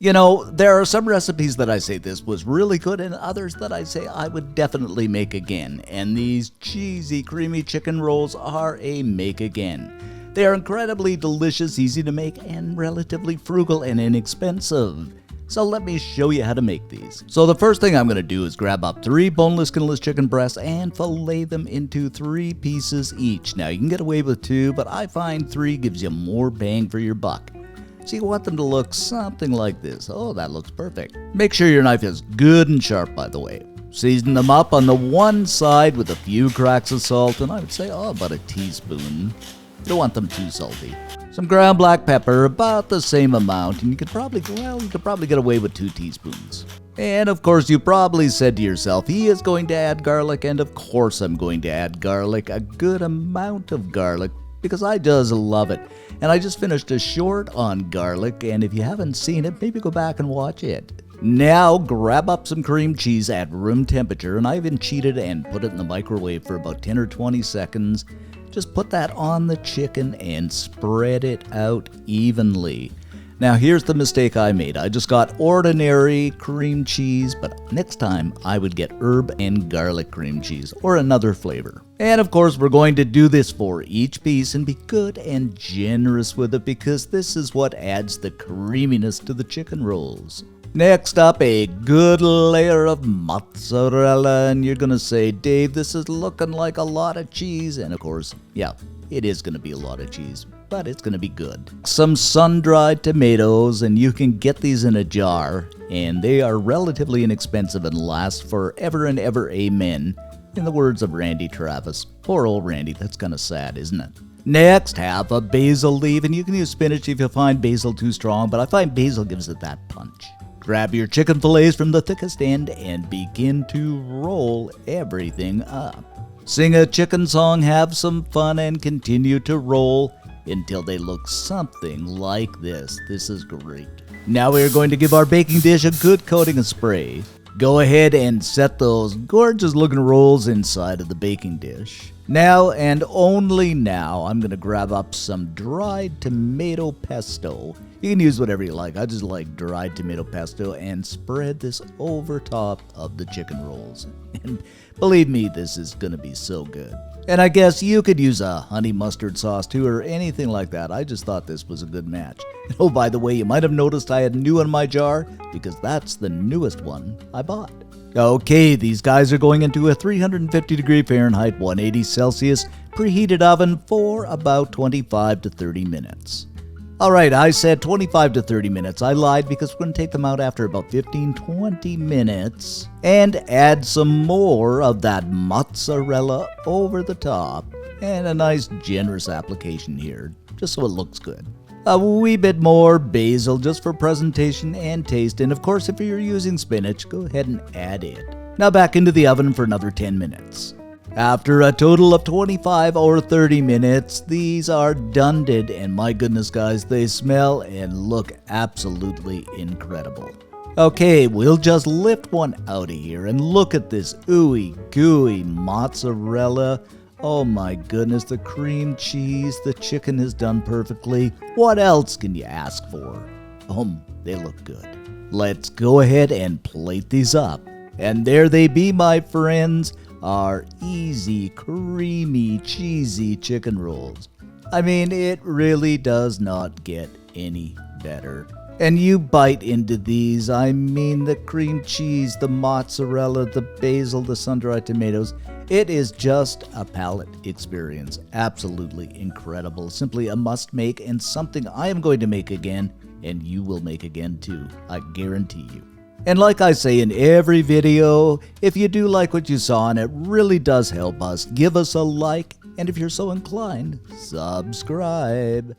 You know, there are some recipes that I say this was really good and others that I say I would definitely make again. And these cheesy, creamy chicken rolls are a make again. They are incredibly delicious, easy to make, and relatively frugal and inexpensive. So let me show you how to make these. So the first thing I'm going to do is grab up 3 boneless, skinless chicken breasts and fillet them into 3 pieces each. Now you can get away with 2, but I find 3 gives you more bang for your buck. So you want them to look something like this. Oh, that looks perfect. Make sure your knife is good and sharp, by the way. Season them up on the one side with a few cracks of salt, and I would say, about a teaspoon. You don't want them too salty. Some ground black pepper, about the same amount, and you could probably get away with 2 teaspoons. And of course, you probably said to yourself, he is going to add garlic, and of course I'm going to add garlic, a good amount of garlic, because I just love it. And I just finished a short on garlic, and if you haven't seen it, maybe go back and watch it. Now grab up some cream cheese at room temperature, and I even cheated and put it in the microwave for about 10 or 20 seconds. Just put that on the chicken and spread it out evenly. Now here's the mistake I made. I just got ordinary cream cheese, but next time I would get herb and garlic cream cheese or another flavor. And of course we're going to do this for each piece and be good and generous with it because this is what adds the creaminess to the chicken rolls. Next up, a good layer of mozzarella, and you're gonna say, Dave, this is looking like a lot of cheese. And of course, yeah, it is gonna be a lot of cheese, but it's gonna be good. Some sun-dried tomatoes, and you can get these in a jar, and they are relatively inexpensive and last forever and ever, amen. In the words of Randy Travis. Poor old Randy, that's kinda sad, isn't it? Next, half a basil leaf, and you can use spinach if you find basil too strong, but I find basil gives it that punch. Grab your chicken fillets from the thickest end and begin to roll everything up. Sing a chicken song, have some fun, and continue to roll until they look something like this. This is great. Now we are going to give our baking dish a good coating of spray. Go ahead and set those gorgeous looking rolls inside of the baking dish. Now and only now, I'm going to grab up some dried tomato pesto. You can use whatever you like. I just like dried tomato pesto and spread this over top of the chicken rolls. And believe me, this is going to be so good. And I guess you could use a honey mustard sauce too or anything like that. I just thought this was a good match. Oh, by the way, you might have noticed I had new in my jar because that's the newest one I bought. Okay, these guys are going into a 350 degree Fahrenheit, 180 Celsius preheated oven for about 25 to 30 minutes. Alright, I said 25 to 30 minutes. I lied because we're going to take them out after about 15-20 minutes and add some more of that mozzarella over the top and a nice generous application here just so it looks good. A wee bit more basil just for presentation and taste, and of course if you're using spinach, go ahead and add it. Now back into the oven for another 10 minutes. After a total of 25 or 30 minutes, these are done, and my goodness guys, they smell and look absolutely incredible. Okay, we'll just lift one out of here and look at this ooey gooey mozzarella. Oh my goodness, the cream cheese, the chicken is done perfectly. What else can you ask for? They look good. Let's go ahead and plate these up. And there they be, my friends, our easy, creamy, cheesy chicken rolls. I mean, it really does not get any better. And you bite into these, I mean the cream cheese, the mozzarella, the basil, the sun-dried tomatoes. It is just a palate experience. Absolutely incredible. Simply a must-make and something I am going to make again, and you will make again too. I guarantee you. And like I say in every video, if you do like what you saw and it really does help us, give us a like, and if you're so inclined, subscribe.